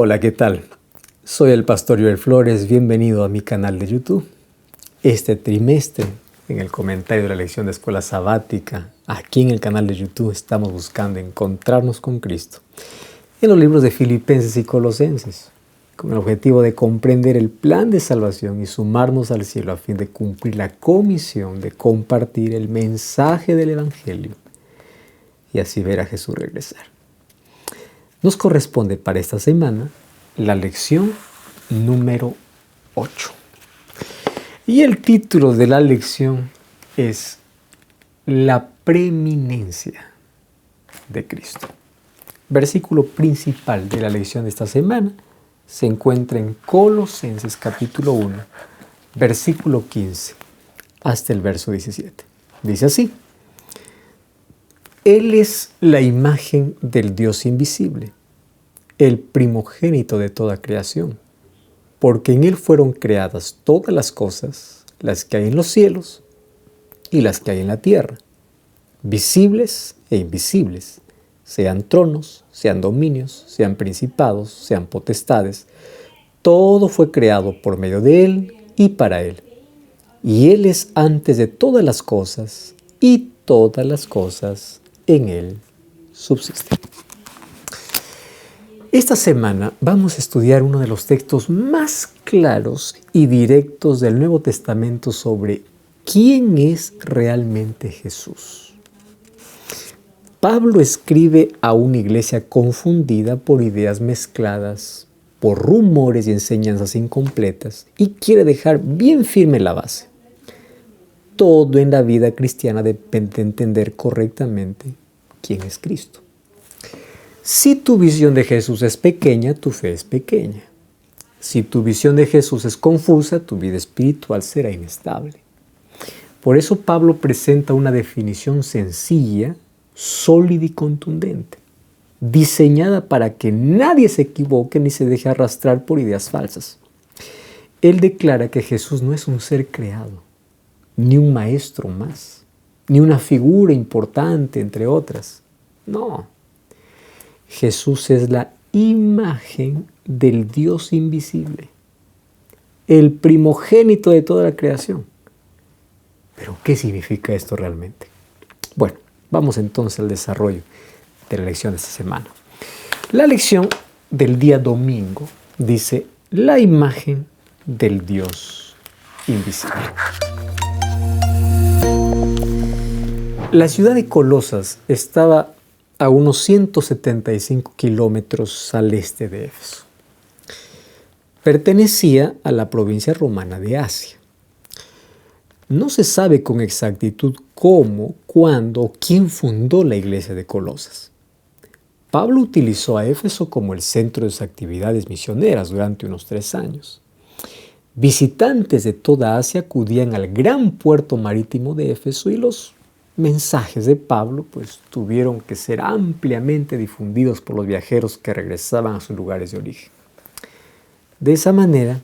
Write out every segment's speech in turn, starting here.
Hola, ¿qué tal? Soy el pastor Joel Flores, bienvenido a mi canal de YouTube. Este trimestre, en el comentario de la lección de escuela sabática, aquí en el canal de YouTube estamos buscando encontrarnos con Cristo en los libros de Filipenses y Colosenses, con el objetivo de comprender el plan de salvación y sumarnos al cielo a fin de cumplir la comisión de compartir el mensaje del Evangelio y así ver a Jesús regresar. Nos corresponde para esta semana la lección número 8. Y el título de la lección es La preeminencia de Cristo. Versículo principal de la lección de esta semana se encuentra en Colosenses capítulo 1, versículo 15 hasta el verso 17. Dice así: Él es la imagen del Dios invisible, el primogénito de toda creación, porque en Él fueron creadas todas las cosas, las que hay en los cielos y las que hay en la tierra, visibles e invisibles, sean tronos, sean dominios, sean principados, sean potestades. Todo fue creado por medio de Él y para Él. Y Él es antes de todas las cosas, y todas las cosas en Él subsisten. Esta semana vamos a estudiar uno de los textos más claros y directos del Nuevo Testamento sobre quién es realmente Jesús. Pablo escribe a una iglesia confundida por ideas mezcladas, por rumores y enseñanzas incompletas, y quiere dejar bien firme la base. Todo en la vida cristiana depende de entender correctamente quién es Cristo. Si tu visión de Jesús es pequeña, tu fe es pequeña. Si tu visión de Jesús es confusa, tu vida espiritual será inestable. Por eso Pablo presenta una definición sencilla, sólida y contundente, diseñada para que nadie se equivoque ni se deje arrastrar por ideas falsas. Él declara que Jesús no es un ser creado, ni un maestro más, ni una figura importante entre otras. No. Jesús es la imagen del Dios invisible, el primogénito de toda la creación. ¿Pero qué significa esto realmente? Bueno, vamos entonces al desarrollo de la lección de esta semana. La lección del día domingo dice la imagen del Dios invisible. La ciudad de Colosas estaba a unos 175 kilómetros al este de Éfeso. Pertenecía a la provincia romana de Asia. No se sabe con exactitud cómo, cuándo o quién fundó la iglesia de Colosas. Pablo utilizó a Éfeso como el centro de sus actividades misioneras durante unos 3 años. Visitantes de toda Asia acudían al gran puerto marítimo de Éfeso y los mensajes de Pablo tuvieron que ser ampliamente difundidos por los viajeros que regresaban a sus lugares de origen. De esa manera,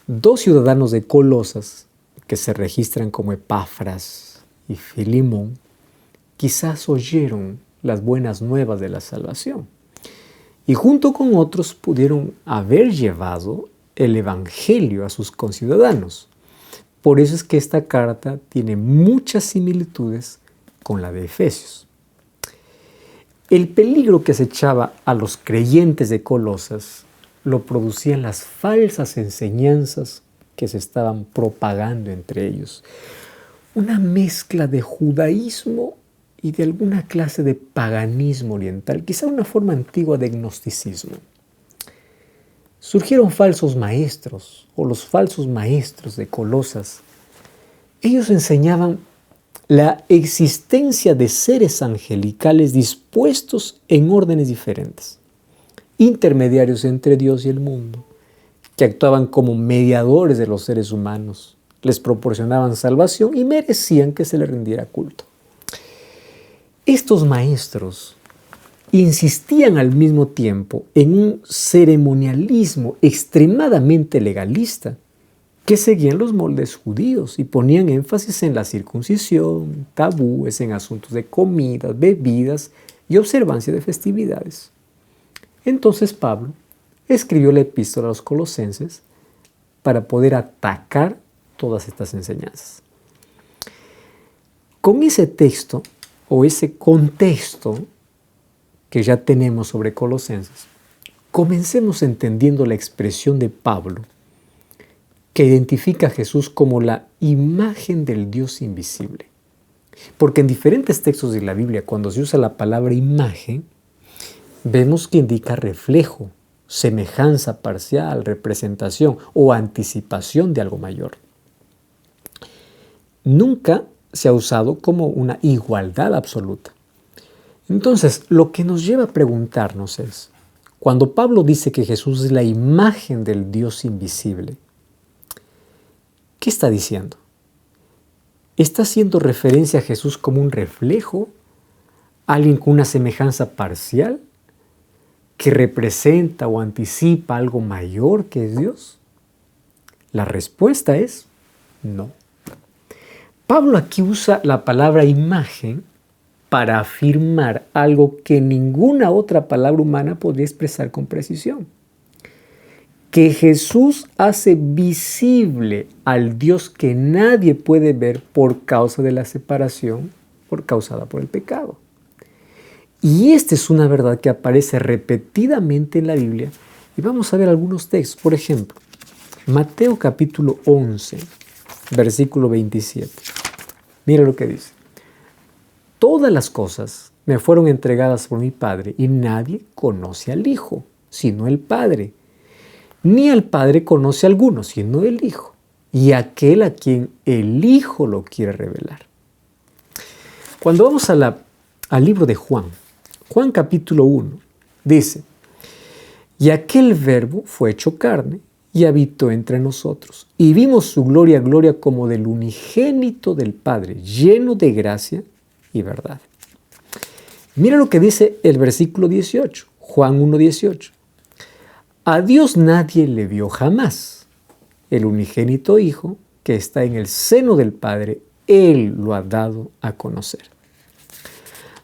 2 ciudadanos de Colosas, que se registran como Epafras y Filimón, quizás oyeron las buenas nuevas de la salvación y junto con otros pudieron haber llevado el Evangelio a sus conciudadanos. Por eso es que esta carta tiene muchas similitudes con la de Efesios. El peligro que acechaba a los creyentes de Colosas lo producían las falsas enseñanzas que se estaban propagando entre ellos. Una mezcla de judaísmo y de alguna clase de paganismo oriental, quizá una forma antigua de gnosticismo. Surgieron falsos maestros o los falsos maestros de Colosas. Ellos enseñaban la existencia de seres angelicales dispuestos en órdenes diferentes, intermediarios entre Dios y el mundo, que actuaban como mediadores de los seres humanos, les proporcionaban salvación y merecían que se les rindiera culto. Estos maestros insistían al mismo tiempo en un ceremonialismo extremadamente legalista que seguían los moldes judíos y ponían énfasis en la circuncisión, tabúes en asuntos de comidas, bebidas y observancia de festividades. Entonces Pablo escribió la epístola a los Colosenses para poder atacar todas estas enseñanzas. Con ese texto o ese contexto que ya tenemos sobre Colosenses, comencemos entendiendo la expresión de Pablo que identifica a Jesús como la imagen del Dios invisible. Porque en diferentes textos de la Biblia, cuando se usa la palabra imagen, vemos que indica reflejo, semejanza parcial, representación o anticipación de algo mayor. Nunca se ha usado como una igualdad absoluta. Entonces, lo que nos lleva a preguntarnos es, cuando Pablo dice que Jesús es la imagen del Dios invisible, ¿qué está diciendo? ¿Está haciendo referencia a Jesús como un reflejo? ¿Alguien con una semejanza parcial? ¿Que representa o anticipa algo mayor que es Dios? La respuesta es no. Pablo aquí usa la palabra imagen para afirmar algo que ninguna otra palabra humana podría expresar con precisión. Que Jesús hace visible al Dios que nadie puede ver por causa de la separación causada por el pecado. Y esta es una verdad que aparece repetidamente en la Biblia. Y vamos a ver algunos textos. Por ejemplo, Mateo capítulo 11, versículo 27. Mira lo que dice. Todas las cosas me fueron entregadas por mi Padre y nadie conoce al Hijo, sino el Padre. Ni al Padre conoce a alguno, sino el Hijo, y aquel a quien el Hijo lo quiere revelar. Cuando vamos al libro de Juan capítulo 1, dice, y aquel Verbo fue hecho carne y habitó entre nosotros, y vimos su gloria, gloria como del unigénito del Padre, lleno de gracia y verdad. Mira lo que dice el versículo 18, Juan 1:18. A Dios nadie le vio jamás. El unigénito Hijo que está en el seno del Padre, Él lo ha dado a conocer.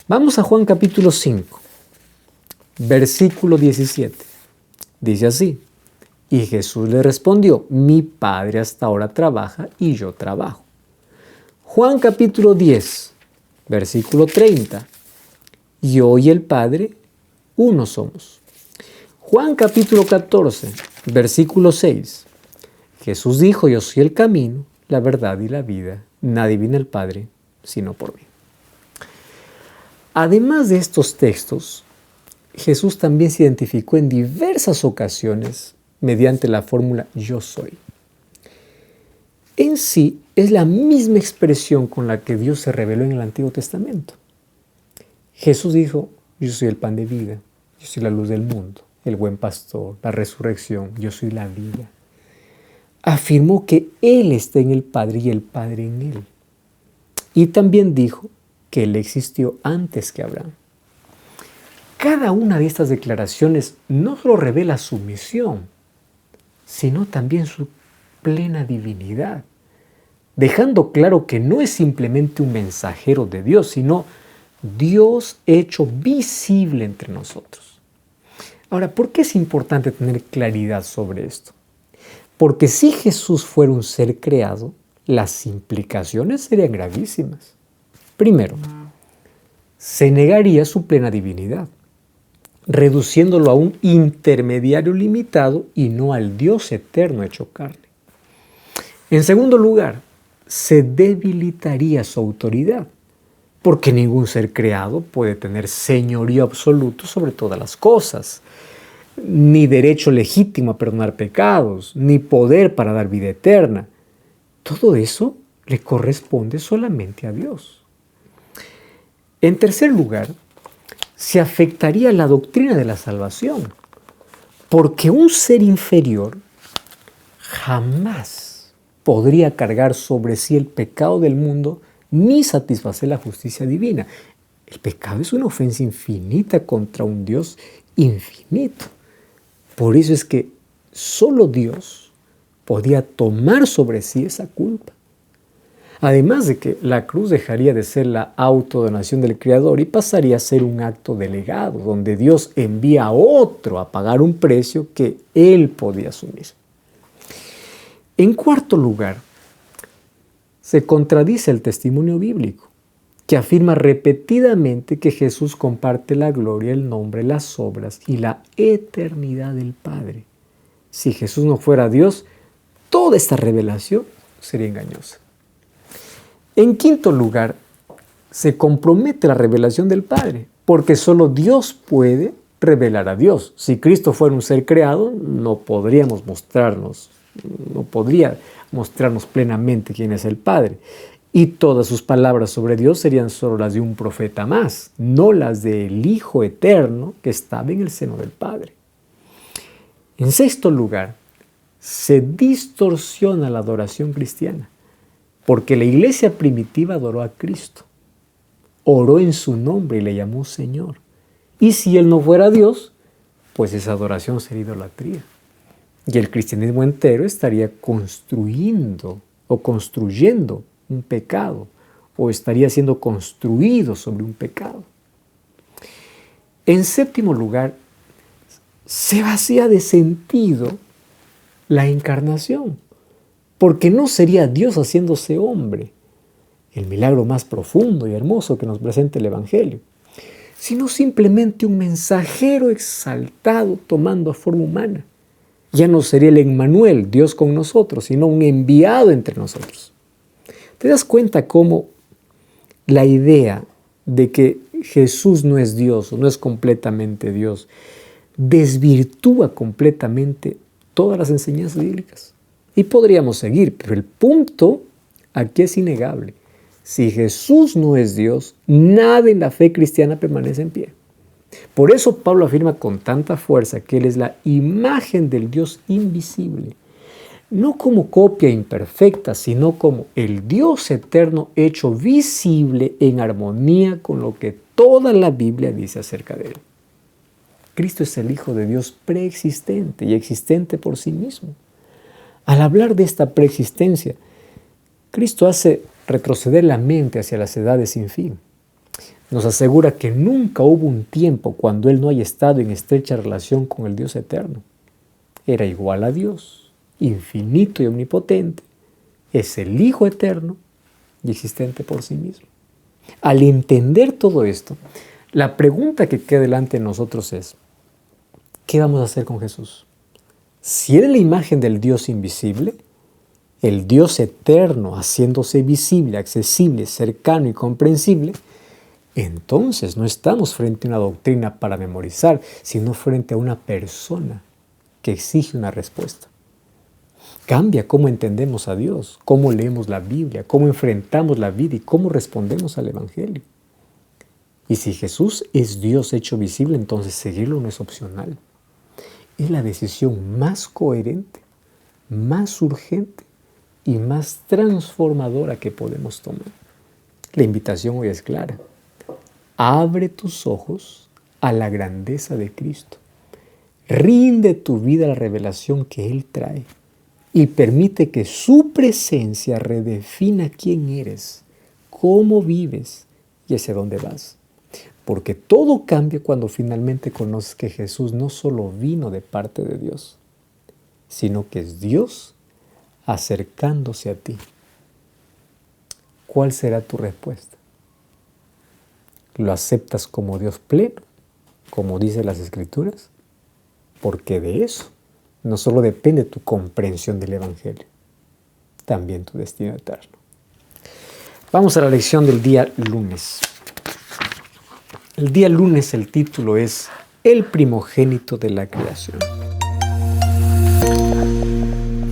Vamos a Juan capítulo 5, versículo 17. Dice así, y Jesús le respondió, mi Padre hasta ahora trabaja y yo trabajo. Juan capítulo 10, versículo 30. Yo y el Padre, uno somos. Juan capítulo 14, versículo 6. Jesús dijo, yo soy el camino, la verdad y la vida. Nadie viene al Padre sino por mí. Además de estos textos, Jesús también se identificó en diversas ocasiones mediante la fórmula yo soy. En sí, es la misma expresión con la que Dios se reveló en el Antiguo Testamento. Jesús dijo, yo soy el pan de vida, yo soy la luz del mundo, el buen pastor, la resurrección, yo soy la vida. Afirmó que Él está en el Padre y el Padre en Él. Y también dijo que Él existió antes que Abraham. Cada una de estas declaraciones no solo revela su misión, sino también su plena divinidad, dejando claro que no es simplemente un mensajero de Dios, sino Dios hecho visible entre nosotros. Ahora, ¿por qué es importante tener claridad sobre esto? Porque si Jesús fuera un ser creado, las implicaciones serían gravísimas. Primero, se negaría su plena divinidad, reduciéndolo a un intermediario limitado y no al Dios eterno hecho carne. En segundo lugar, se debilitaría su autoridad, porque ningún ser creado puede tener señorío absoluto sobre todas las cosas, ni derecho legítimo a perdonar pecados, ni poder para dar vida eterna. Todo eso le corresponde solamente a Dios. En tercer lugar, se afectaría la doctrina de la salvación, porque un ser inferior jamás podría cargar sobre sí el pecado del mundo ni satisfacer la justicia divina. El pecado es una ofensa infinita contra un Dios infinito. Por eso es que solo Dios podía tomar sobre sí esa culpa. Además de que la cruz dejaría de ser la autodonación del Creador y pasaría a ser un acto delegado, donde Dios envía a otro a pagar un precio que Él podía asumir. En cuarto lugar, se contradice el testimonio bíblico, que afirma repetidamente que Jesús comparte la gloria, el nombre, las obras y la eternidad del Padre. Si Jesús no fuera Dios, toda esta revelación sería engañosa. En quinto lugar, se compromete la revelación del Padre, porque solo Dios puede revelar a Dios. Si Cristo fuera un ser creado, no podría mostrarnos plenamente quién es el Padre. Y todas sus palabras sobre Dios serían solo las de un profeta más, no las del Hijo eterno que estaba en el seno del Padre. En sexto lugar, se distorsiona la adoración cristiana, porque la iglesia primitiva adoró a Cristo, oró en su nombre y le llamó Señor. Y si Él no fuera Dios, pues esa adoración sería idolatría. Y el cristianismo entero estaría construyendo un pecado, o estaría siendo construido sobre un pecado. En séptimo lugar, se vacía de sentido la encarnación, porque no sería Dios haciéndose hombre, el milagro más profundo y hermoso que nos presenta el Evangelio, sino simplemente un mensajero exaltado tomando forma humana. Ya no sería el Emmanuel, Dios con nosotros, sino un enviado entre nosotros. ¿Te das cuenta cómo la idea de que Jesús no es Dios o no es completamente Dios desvirtúa completamente todas las enseñanzas bíblicas? Y podríamos seguir, pero el punto aquí es innegable. Si Jesús no es Dios, nada en la fe cristiana permanece en pie. Por eso Pablo afirma con tanta fuerza que Él es la imagen del Dios invisible, no como copia imperfecta, sino como el Dios eterno hecho visible en armonía con lo que toda la Biblia dice acerca de Él. Cristo es el Hijo de Dios preexistente y existente por sí mismo. Al hablar de esta preexistencia, Cristo hace retroceder la mente hacia las edades sin fin. Nos asegura que nunca hubo un tiempo cuando Él no haya estado en estrecha relación con el Dios eterno. Era igual a Dios, infinito y omnipotente. Es el Hijo eterno y existente por sí mismo. Al entender todo esto, la pregunta que queda delante de nosotros es: ¿qué vamos a hacer con Jesús? Si Él es la imagen del Dios invisible, el Dios eterno haciéndose visible, accesible, cercano y comprensible, entonces no estamos frente a una doctrina para memorizar, sino frente a una persona que exige una respuesta. Cambia cómo entendemos a Dios, cómo leemos la Biblia, cómo enfrentamos la vida y cómo respondemos al Evangelio. Y si Jesús es Dios hecho visible, entonces seguirlo no es opcional. Es la decisión más coherente, más urgente y más transformadora que podemos tomar. La invitación hoy es clara. Abre tus ojos a la grandeza de Cristo. Rinde tu vida a la revelación que Él trae y permite que su presencia redefina quién eres, cómo vives y hacia dónde vas. Porque todo cambia cuando finalmente conoces que Jesús no solo vino de parte de Dios, sino que es Dios acercándose a ti. ¿Cuál será tu respuesta? ¿Lo aceptas como Dios pleno, como dicen las Escrituras? Porque de eso no solo depende tu comprensión del Evangelio, también tu destino eterno. Vamos a la lección del día lunes. El día lunes el título es El primogénito de la creación.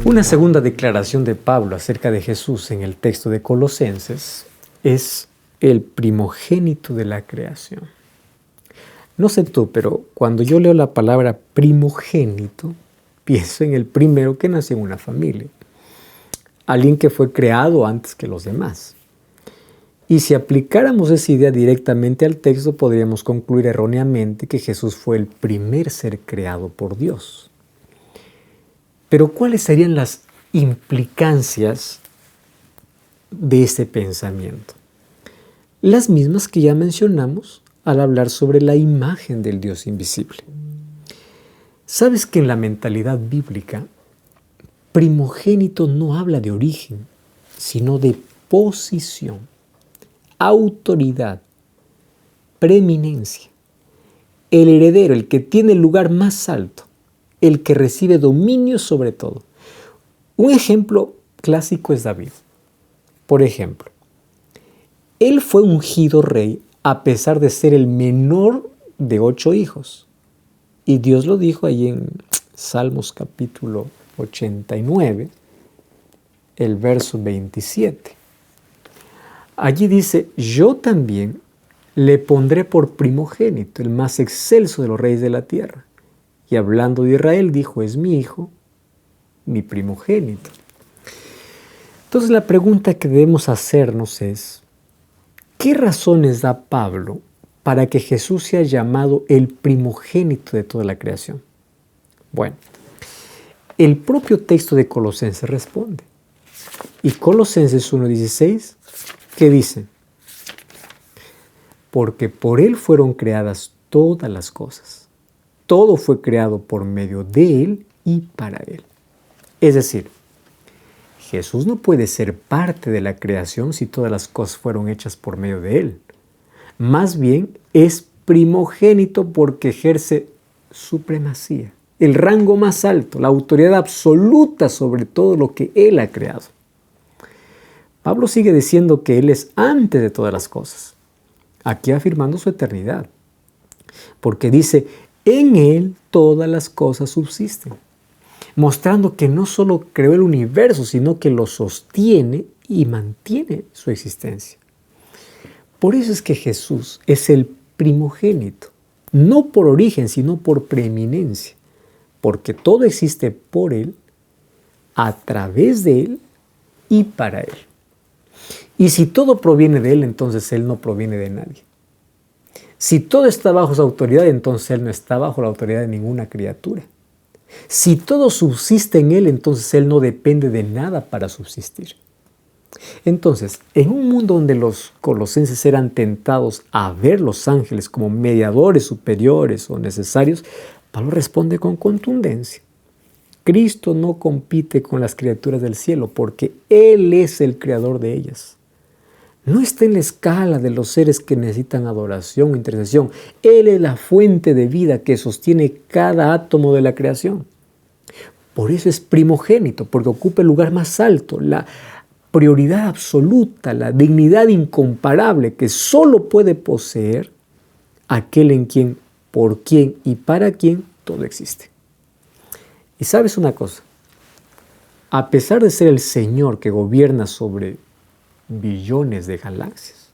Una segunda declaración de Pablo acerca de Jesús en el texto de Colosenses es el primogénito de la creación. No sé tú, pero cuando yo leo la palabra primogénito, pienso en el primero que nació en una familia, alguien que fue creado antes que los demás. Y si aplicáramos esa idea directamente al texto, podríamos concluir erróneamente que Jesús fue el primer ser creado por Dios. Pero ¿cuáles serían las implicancias de ese pensamiento. Las mismas que ya mencionamos al hablar sobre la imagen del Dios invisible. ¿Sabes que en la mentalidad bíblica, primogénito no habla de origen, sino de posición, autoridad, preeminencia? El heredero, el que tiene el lugar más alto, el que recibe dominio sobre todo. Un ejemplo clásico es David. Por ejemplo, él fue ungido rey a pesar de ser el menor de 8 hijos. Y Dios lo dijo ahí en Salmos capítulo 89, el verso 27. Allí dice, yo también le pondré por primogénito, el más excelso de los reyes de la tierra. Y hablando de Israel, dijo, es mi hijo, mi primogénito. Entonces la pregunta que debemos hacernos es, ¿qué razones da Pablo para que Jesús sea llamado el primogénito de toda la creación? Bueno, el propio texto de Colosenses responde. Y Colosenses 1:16, ¿qué dice? Porque por Él fueron creadas todas las cosas. Todo fue creado por medio de Él y para Él. Es decir, Jesús no puede ser parte de la creación si todas las cosas fueron hechas por medio de Él. Más bien es primogénito porque ejerce supremacía, el rango más alto, la autoridad absoluta sobre todo lo que Él ha creado. Pablo sigue diciendo que Él es antes de todas las cosas, aquí afirmando su eternidad, porque dice, en Él todas las cosas subsisten, mostrando que no solo creó el universo, sino que lo sostiene y mantiene su existencia. Por eso es que Jesús es el primogénito, no por origen, sino por preeminencia, porque todo existe por Él, a través de Él y para Él. Y si todo proviene de Él, entonces Él no proviene de nadie. Si todo está bajo su autoridad, entonces Él no está bajo la autoridad de ninguna criatura. Si todo subsiste en Él, entonces Él no depende de nada para subsistir. Entonces, en un mundo donde los colosenses eran tentados a ver los ángeles como mediadores superiores o necesarios, Pablo responde con contundencia. Cristo no compite con las criaturas del cielo porque Él es el creador de ellas. No está en la escala de los seres que necesitan adoración o intercesión. Él es la fuente de vida que sostiene cada átomo de la creación. Por eso es primogénito, porque ocupa el lugar más alto, la prioridad absoluta, la dignidad incomparable que solo puede poseer aquel en quien, por quien y para quien todo existe. Y sabes una cosa, a pesar de ser el Señor que gobierna sobre billones de galaxias,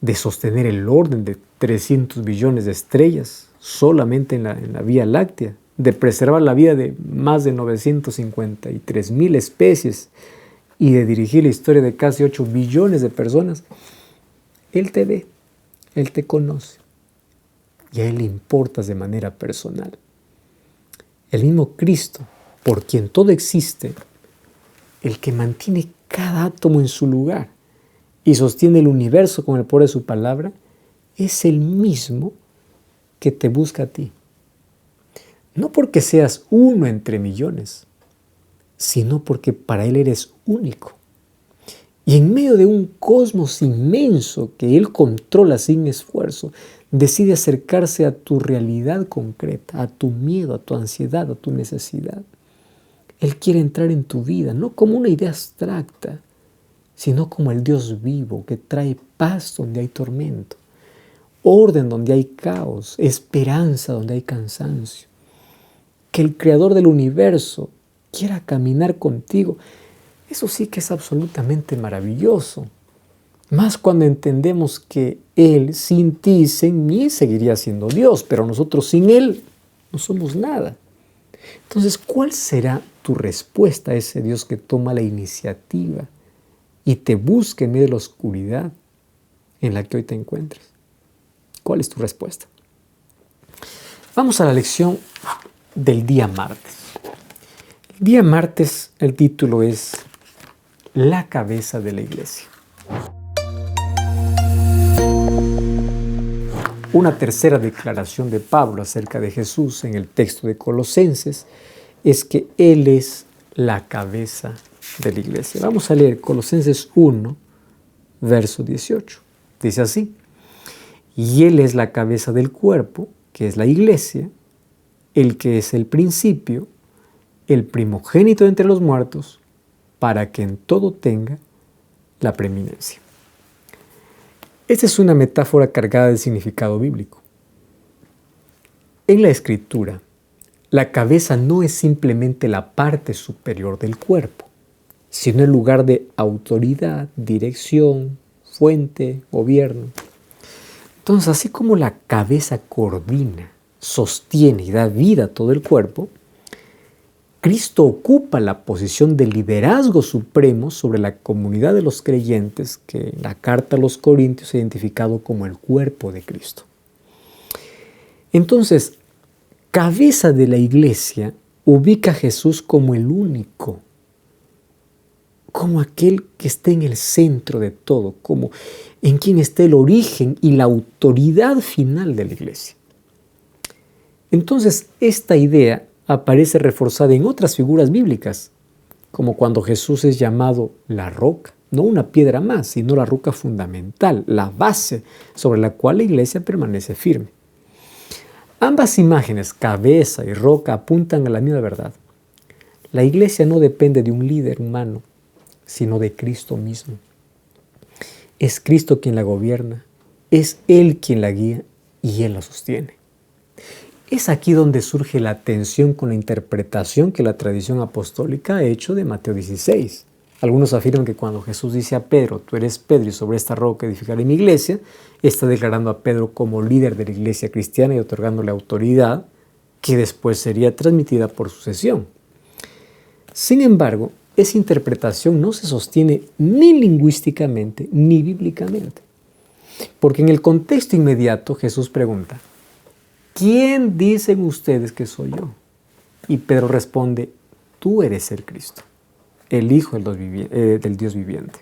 de sostener el orden de 300 billones de estrellas solamente en la Vía Láctea, de preservar la vida de más de 953,000 especies y de dirigir la historia de casi 8 billones de personas, Él te ve, Él te conoce y a Él le importas de manera personal. El mismo Cristo, por quien todo existe, el que mantiene cada átomo en su lugar y sostiene el universo con el poder de su palabra, es el mismo que te busca a ti. No porque seas uno entre millones, sino porque para Él eres único. Y en medio de un cosmos inmenso que Él controla sin esfuerzo, decide acercarse a tu realidad concreta, a tu miedo, a tu ansiedad, a tu necesidad. Él quiere entrar en tu vida, no como una idea abstracta, sino como el Dios vivo que trae paz donde hay tormento, orden donde hay caos, esperanza donde hay cansancio. Que el Creador del universo quiera caminar contigo, eso sí que es absolutamente maravilloso. Más cuando entendemos que Él sin ti y sin mí seguiría siendo Dios, pero nosotros sin Él no somos nada. Entonces, ¿cuál será tu respuesta a ese Dios que toma la iniciativa y te busca en medio de la oscuridad en la que hoy te encuentres? ¿Cuál es tu respuesta? Vamos a la lección del día martes. El día martes, el título es la cabeza de la iglesia. Una tercera declaración de Pablo acerca de Jesús en el texto de Colosenses es que Él es la cabeza de la iglesia. Vamos a leer Colosenses 1, verso 18. Dice así: y Él es la cabeza del cuerpo, que es la iglesia, el que es el principio, el primogénito entre los muertos, para que en todo tenga la preeminencia. Esta es una metáfora cargada de significado bíblico. En la Escritura, la cabeza no es simplemente la parte superior del cuerpo, sino el lugar de autoridad, dirección, fuente, gobierno. Entonces, así como la cabeza coordina, sostiene y da vida a todo el cuerpo, Cristo ocupa la posición de liderazgo supremo sobre la comunidad de los creyentes que en la carta a los Corintios ha identificado como el cuerpo de Cristo. Entonces, cabeza de la iglesia ubica a Jesús como el único, como aquel que está en el centro de todo, como en quien está el origen y la autoridad final de la iglesia. Entonces, esta idea aparece reforzada en otras figuras bíblicas, como cuando Jesús es llamado la roca, no una piedra más, sino la roca fundamental, la base sobre la cual la iglesia permanece firme. Ambas imágenes, cabeza y roca, apuntan a la misma verdad. La iglesia no depende de un líder humano, sino de Cristo mismo. Es Cristo quien la gobierna, es Él quien la guía y Él la sostiene. Es aquí donde surge la tensión con la interpretación que la tradición apostólica ha hecho de Mateo 16. Algunos afirman que cuando Jesús dice a Pedro, tú eres Pedro y sobre esta roca edificaré mi iglesia, está declarando a Pedro como líder de la iglesia cristiana y otorgándole autoridad que después sería transmitida por sucesión. Sin embargo, esa interpretación no se sostiene ni lingüísticamente ni bíblicamente. Porque en el contexto inmediato Jesús pregunta, ¿quién dicen ustedes que soy yo? Y Pedro responde, tú eres el Cristo, el Hijo del Dios viviente.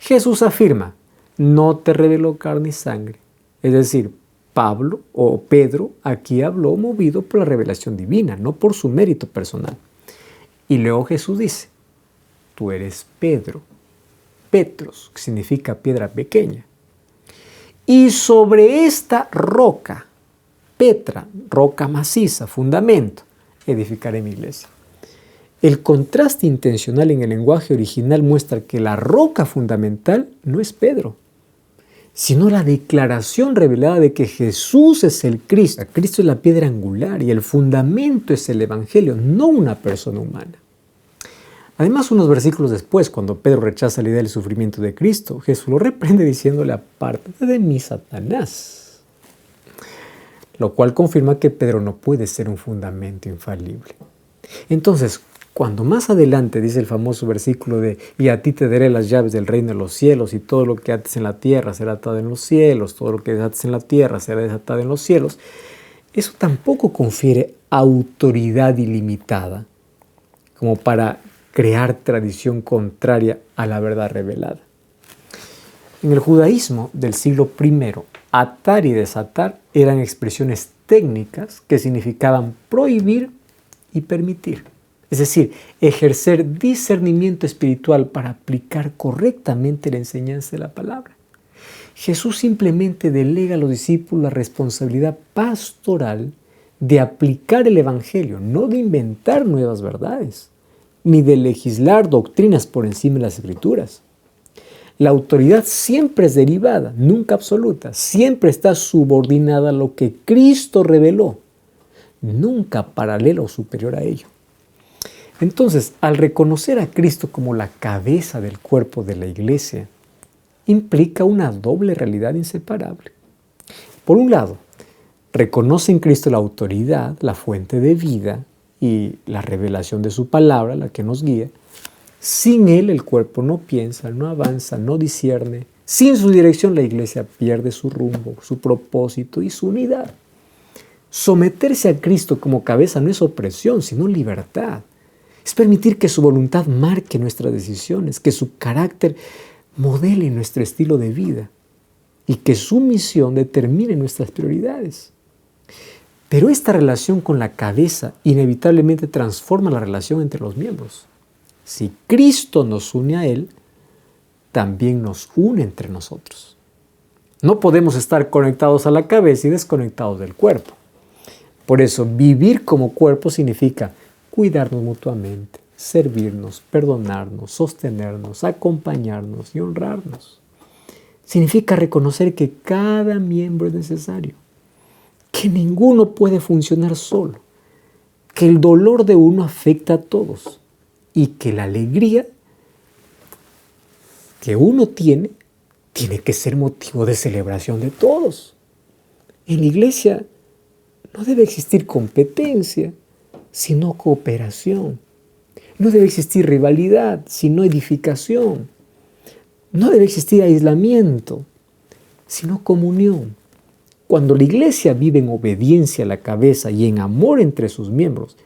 Jesús afirma, no te reveló carne y sangre. Es decir, Pablo o Pedro aquí habló movido por la revelación divina, no por su mérito personal. Y luego Jesús dice, tú eres Pedro, Petros, que significa piedra pequeña. Y sobre esta roca, Petra, roca maciza, fundamento, edificaré mi iglesia. El contraste intencional en el lenguaje original muestra que la roca fundamental no es Pedro, sino la declaración revelada de que Jesús es el Cristo. Cristo es la piedra angular y el fundamento es el Evangelio, no una persona humana. Además, unos versículos después, cuando Pedro rechaza la idea del sufrimiento de Cristo, Jesús lo reprende diciéndole, apártate de mí, Satanás. Lo cual confirma que Pedro no puede ser un fundamento infalible. Entonces, cuando más adelante dice el famoso versículo de y a ti te daré las llaves del reino de los cielos y todo lo que ates en la tierra será atado en los cielos, todo lo que desates en la tierra será desatado en los cielos, eso tampoco confiere autoridad ilimitada como para crear tradición contraria a la verdad revelada. En el judaísmo del siglo I, atar y desatar eran expresiones técnicas que significaban prohibir y permitir. Es decir, ejercer discernimiento espiritual para aplicar correctamente la enseñanza de la palabra. Jesús simplemente delega a los discípulos la responsabilidad pastoral de aplicar el Evangelio, no de inventar nuevas verdades, ni de legislar doctrinas por encima de las Escrituras. La autoridad siempre es derivada, nunca absoluta, siempre está subordinada a lo que Cristo reveló, nunca paralela o superior a ello. Entonces, al reconocer a Cristo como la cabeza del cuerpo de la iglesia, implica una doble realidad inseparable. Por un lado, reconoce en Cristo la autoridad, la fuente de vida y la revelación de su palabra, la que nos guía. Sin Él el cuerpo no piensa, no avanza, no discierne. Sin su dirección la iglesia pierde su rumbo, su propósito y su unidad. Someterse a Cristo como cabeza no es opresión, sino libertad. Es permitir que su voluntad marque nuestras decisiones, que su carácter modele nuestro estilo de vida y que su misión determine nuestras prioridades. Pero esta relación con la cabeza inevitablemente transforma la relación entre los miembros. Si Cristo nos une a Él, también nos une entre nosotros. No podemos estar conectados a la cabeza y desconectados del cuerpo. Por eso, vivir como cuerpo significa cuidarnos mutuamente, servirnos, perdonarnos, sostenernos, acompañarnos y honrarnos. Significa reconocer que cada miembro es necesario, que ninguno puede funcionar solo, que el dolor de uno afecta a todos y que la alegría que uno tiene que ser motivo de celebración de todos. En la iglesia no debe existir competencia, sino cooperación. No debe existir rivalidad, sino edificación. No debe existir aislamiento, sino comunión. Cuando la iglesia vive en obediencia a la cabeza y en amor entre sus miembros,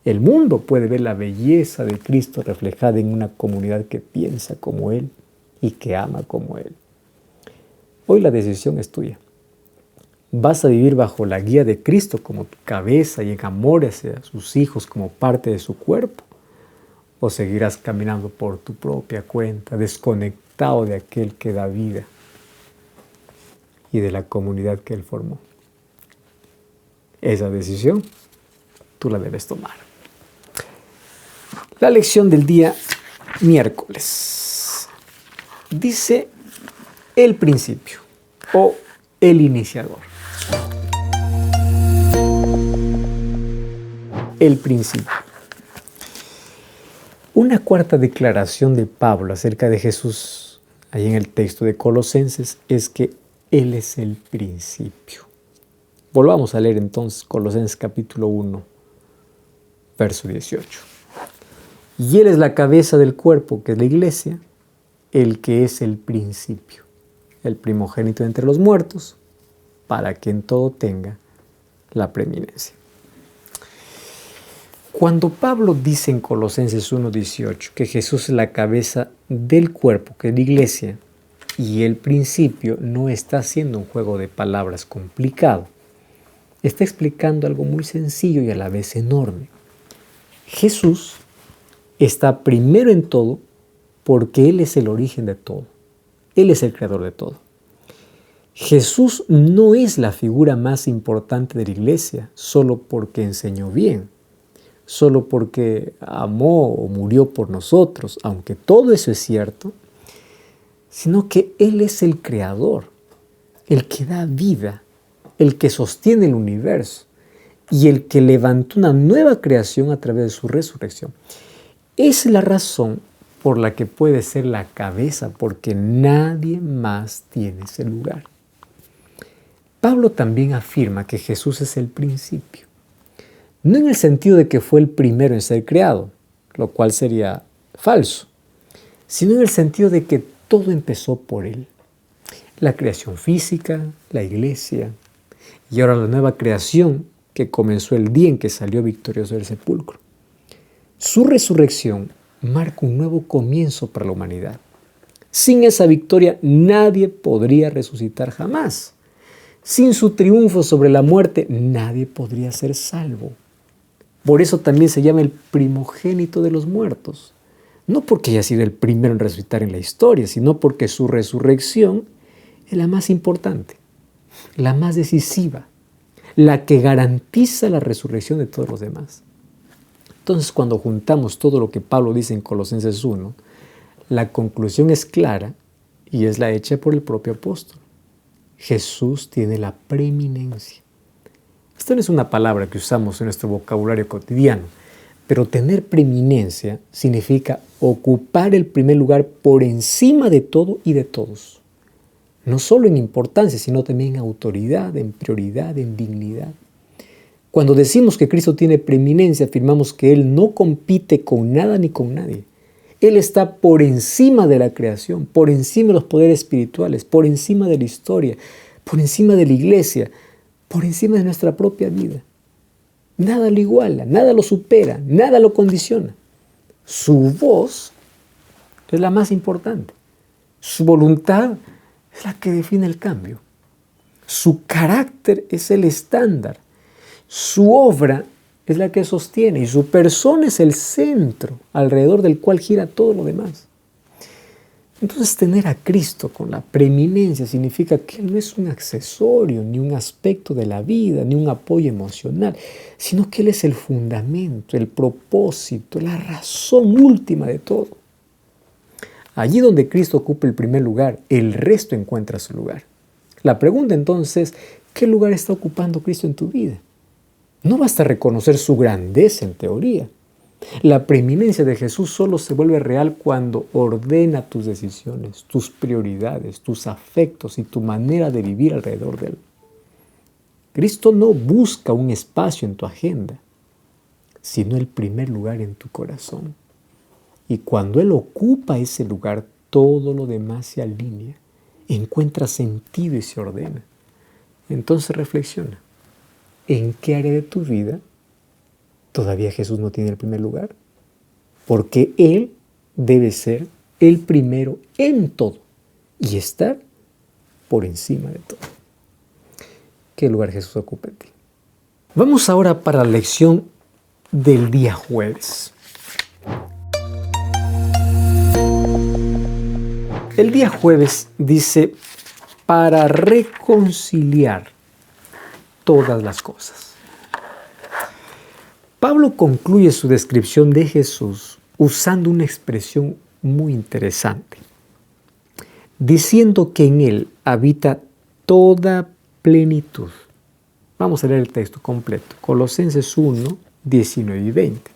el mundo puede ver la belleza de Cristo reflejada en una comunidad que piensa como Él y que ama como Él. Hoy la decisión es tuya. ¿Vas a vivir bajo la guía de Cristo como tu cabeza y en amor hacia sus hijos como parte de su cuerpo? ¿O seguirás caminando por tu propia cuenta, desconectado de aquel que da vida y de la comunidad que Él formó? Esa decisión tú la debes tomar. La lección del día miércoles dice el principio o el iniciador. El principio. Una cuarta declaración de Pablo acerca de Jesús, ahí en el texto de Colosenses, es que Él es el principio. Volvamos a leer entonces Colosenses capítulo 1, verso 18. Y Él es la cabeza del cuerpo, que es la iglesia, el que es el principio, el primogénito entre los muertos, para que en todo tenga la preeminencia. Cuando Pablo dice en Colosenses 1:18 que Jesús es la cabeza del cuerpo, que es la iglesia, y el principio, no está haciendo un juego de palabras complicado. Está explicando algo muy sencillo y a la vez enorme. Jesús está primero en todo porque Él es el origen de todo. Él es el creador de todo. Jesús no es la figura más importante de la iglesia solo porque enseñó bien, solo porque amó o murió por nosotros, aunque todo eso es cierto, sino que Él es el creador, el que da vida, el que sostiene el universo y el que levantó una nueva creación a través de su resurrección. Es la razón por la que puede ser la cabeza, porque nadie más tiene ese lugar. Pablo también afirma que Jesús es el principio, no en el sentido de que fue el primero en ser creado, lo cual sería falso, sino en el sentido de que todo empezó por Él. La creación física, la iglesia, y ahora la nueva creación que comenzó el día en que salió victorioso del sepulcro. Su resurrección marca un nuevo comienzo para la humanidad. Sin esa victoria nadie podría resucitar jamás. Sin su triunfo sobre la muerte nadie podría ser salvo. Por eso también se llama el primogénito de los muertos. No porque haya sido el primero en resucitar en la historia, sino porque su resurrección es la más importante, la más decisiva, la que garantiza la resurrección de todos los demás. Entonces, cuando juntamos todo lo que Pablo dice en Colosenses 1, la conclusión es clara y es la hecha por el propio apóstol. Jesús tiene la preeminencia. Esta no es una palabra que usamos en nuestro vocabulario cotidiano, pero tener preeminencia significa ocupar el primer lugar por encima de todo y de todos. No solo en importancia, sino también en autoridad, en prioridad, en dignidad. Cuando decimos que Cristo tiene preeminencia, afirmamos que Él no compite con nada ni con nadie. Él está por encima de la creación, por encima de los poderes espirituales, por encima de la historia, por encima de la iglesia, por encima de nuestra propia vida. Nada lo iguala, nada lo supera, nada lo condiciona. Su voz es la más importante. Su voluntad es la que define el cambio. Su carácter es el estándar. Su obra es la que sostiene y su persona es el centro alrededor del cual gira todo lo demás. Entonces, tener a Cristo con la preeminencia significa que Él no es un accesorio, ni un aspecto de la vida, ni un apoyo emocional, sino que Él es el fundamento, el propósito, la razón última de todo. Allí donde Cristo ocupa el primer lugar, el resto encuentra su lugar. La pregunta entonces, ¿qué lugar está ocupando Cristo en tu vida? No basta reconocer su grandeza en teoría. La preeminencia de Jesús solo se vuelve real cuando ordena tus decisiones, tus prioridades, tus afectos y tu manera de vivir alrededor de Él. Cristo no busca un espacio en tu agenda, sino el primer lugar en tu corazón. Y cuando Él ocupa ese lugar, todo lo demás se alinea, encuentra sentido y se ordena. Entonces reflexiona, ¿en qué área de tu vida todavía Jesús no tiene el primer lugar? Porque Él debe ser el primero en todo y estar por encima de todo. ¿Qué lugar Jesús ocupa en ti? Vamos ahora para la lección del día jueves. El día jueves dice, para reconciliar todas las cosas. Pablo concluye su descripción de Jesús usando una expresión muy interesante, diciendo que en Él habita toda plenitud. Vamos a leer el texto completo, Colosenses 1, 19 y 20.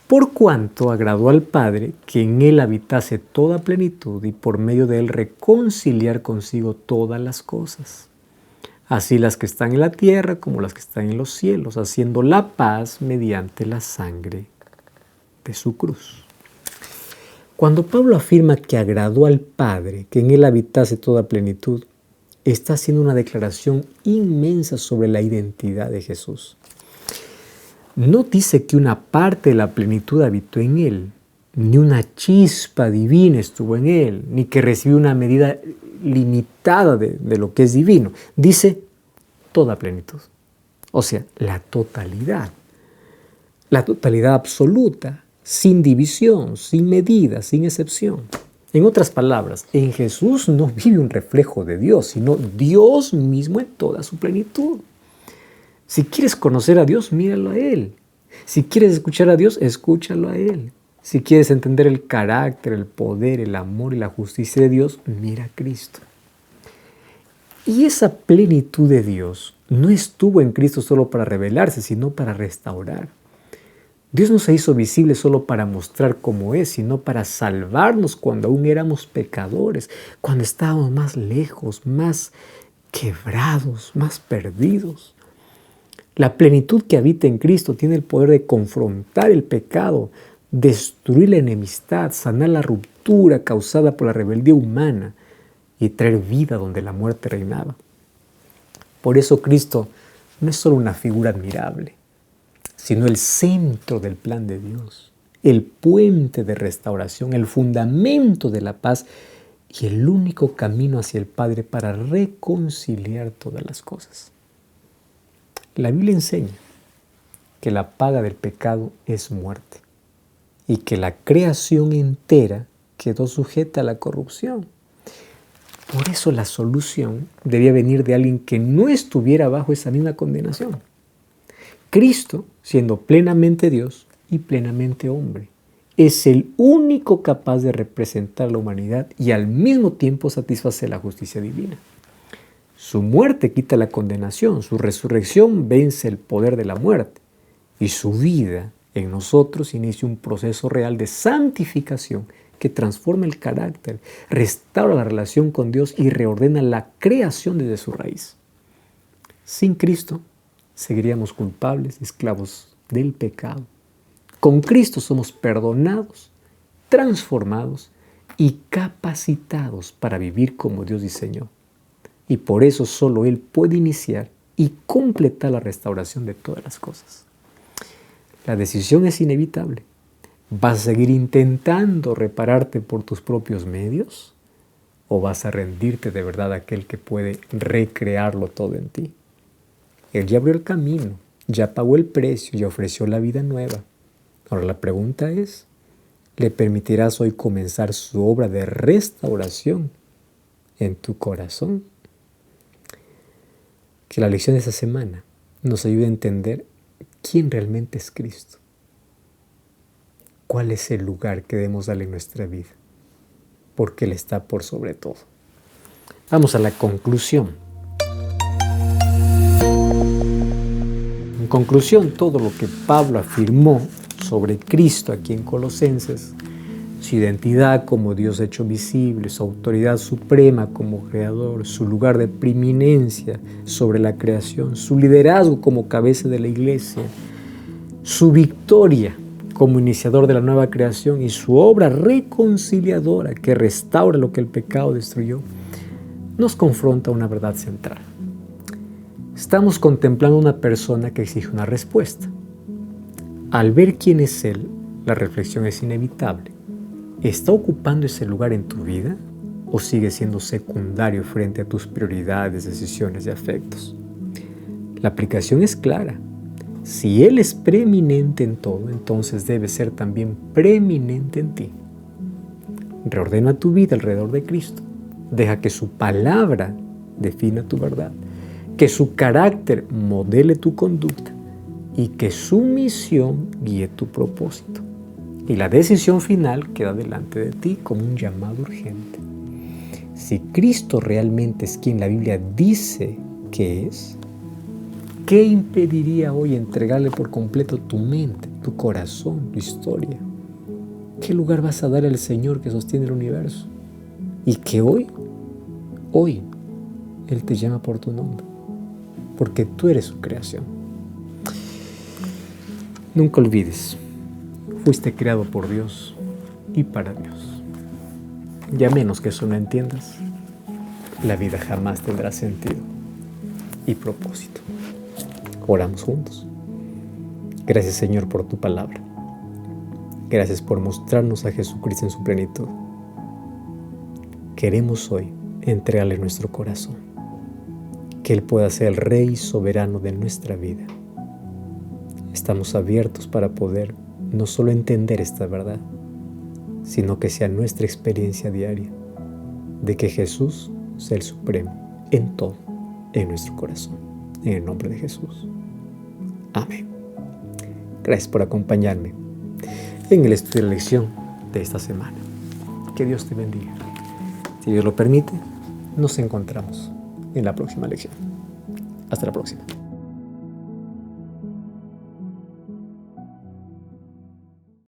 Por cuanto agradó al Padre que en Él habitase toda plenitud y por medio de Él reconciliar consigo todas las cosas, así las que están en la tierra como las que están en los cielos, haciendo la paz mediante la sangre de su cruz. Cuando Pablo afirma que agradó al Padre que en Él habitase toda plenitud, está haciendo una declaración inmensa sobre la identidad de Jesús. No dice que una parte de la plenitud habitó en Él, ni una chispa divina estuvo en Él, ni que recibió una medida limitada de lo que es divino. Dice toda plenitud, o sea, la totalidad absoluta, sin división, sin medida, sin excepción. En otras palabras, en Jesús no vive un reflejo de Dios, sino Dios mismo en toda su plenitud. Si quieres conocer a Dios, míralo a Él. Si quieres escuchar a Dios, escúchalo a Él. Si quieres entender el carácter, el poder, el amor y la justicia de Dios, mira a Cristo. Y esa plenitud de Dios no estuvo en Cristo solo para revelarse, sino para restaurar. Dios no se hizo visible solo para mostrar cómo es, sino para salvarnos cuando aún éramos pecadores, cuando estábamos más lejos, más quebrados, más perdidos. La plenitud que habita en Cristo tiene el poder de confrontar el pecado, destruir la enemistad, sanar la ruptura causada por la rebeldía humana y traer vida donde la muerte reinaba. Por eso Cristo no es solo una figura admirable, sino el centro del plan de Dios, el puente de restauración, el fundamento de la paz y el único camino hacia el Padre para reconciliar todas las cosas. La Biblia enseña que la paga del pecado es muerte y que la creación entera quedó sujeta a la corrupción. Por eso la solución debía venir de alguien que no estuviera bajo esa misma condenación. Cristo, siendo plenamente Dios y plenamente hombre, es el único capaz de representar la humanidad y al mismo tiempo satisfacer la justicia divina. Su muerte quita la condenación, su resurrección vence el poder de la muerte y su vida en nosotros inicia un proceso real de santificación que transforma el carácter, restaura la relación con Dios y reordena la creación desde su raíz. Sin Cristo seguiríamos culpables y esclavos del pecado. Con Cristo somos perdonados, transformados y capacitados para vivir como Dios diseñó. Y por eso solo Él puede iniciar y completar la restauración de todas las cosas. La decisión es inevitable. ¿Vas a seguir intentando repararte por tus propios medios? ¿O vas a rendirte de verdad a aquel que puede recrearlo todo en ti? Él ya abrió el camino, ya pagó el precio, ya ofreció la vida nueva. Ahora la pregunta es, ¿le permitirás hoy comenzar su obra de restauración en tu corazón? Que la lección de esta semana nos ayude a entender quién realmente es Cristo. ¿Cuál es el lugar que debemos darle en nuestra vida? Porque Él está por sobre todo. Vamos a la conclusión. En conclusión, todo lo que Pablo afirmó sobre Cristo aquí en Colosenses, su identidad como Dios hecho visible, su autoridad suprema como creador, su lugar de preeminencia sobre la creación, su liderazgo como cabeza de la iglesia, su victoria como iniciador de la nueva creación y su obra reconciliadora que restaura lo que el pecado destruyó, nos confronta una verdad central. Estamos contemplando una persona que exige una respuesta. Al ver quién es Él, la reflexión es inevitable. ¿Está ocupando ese lugar en tu vida o sigue siendo secundario frente a tus prioridades, decisiones y afectos? La aplicación es clara. Si Él es preeminente en todo, entonces debe ser también preeminente en ti. Reordena tu vida alrededor de Cristo. Deja que su palabra defina tu verdad, que su carácter modele tu conducta y que su misión guíe tu propósito. Y la decisión final queda delante de ti como un llamado urgente. Si Cristo realmente es quien la Biblia dice que es, ¿qué impediría hoy entregarle por completo tu mente, tu corazón, tu historia? ¿Qué lugar vas a dar al Señor que sostiene el universo? Y que hoy, Él te llama por tu nombre, porque tú eres su creación. Nunca olvides, fuiste creado por Dios y para Dios. Y a menos que eso no entiendas, la vida jamás tendrá sentido y propósito. Oramos juntos. Gracias, Señor, por tu palabra. Gracias por mostrarnos a Jesucristo en su plenitud. Queremos hoy entregarle nuestro corazón, que Él pueda ser el Rey soberano de nuestra vida. Estamos abiertos para poder no solo entender esta verdad, sino que sea nuestra experiencia diaria de que Jesús sea el supremo en todo, en nuestro corazón. En el nombre de Jesús. Amén. Gracias por acompañarme en el estudio de la lección de esta semana. Que Dios te bendiga. Si Dios lo permite, nos encontramos en la próxima lección. Hasta la próxima.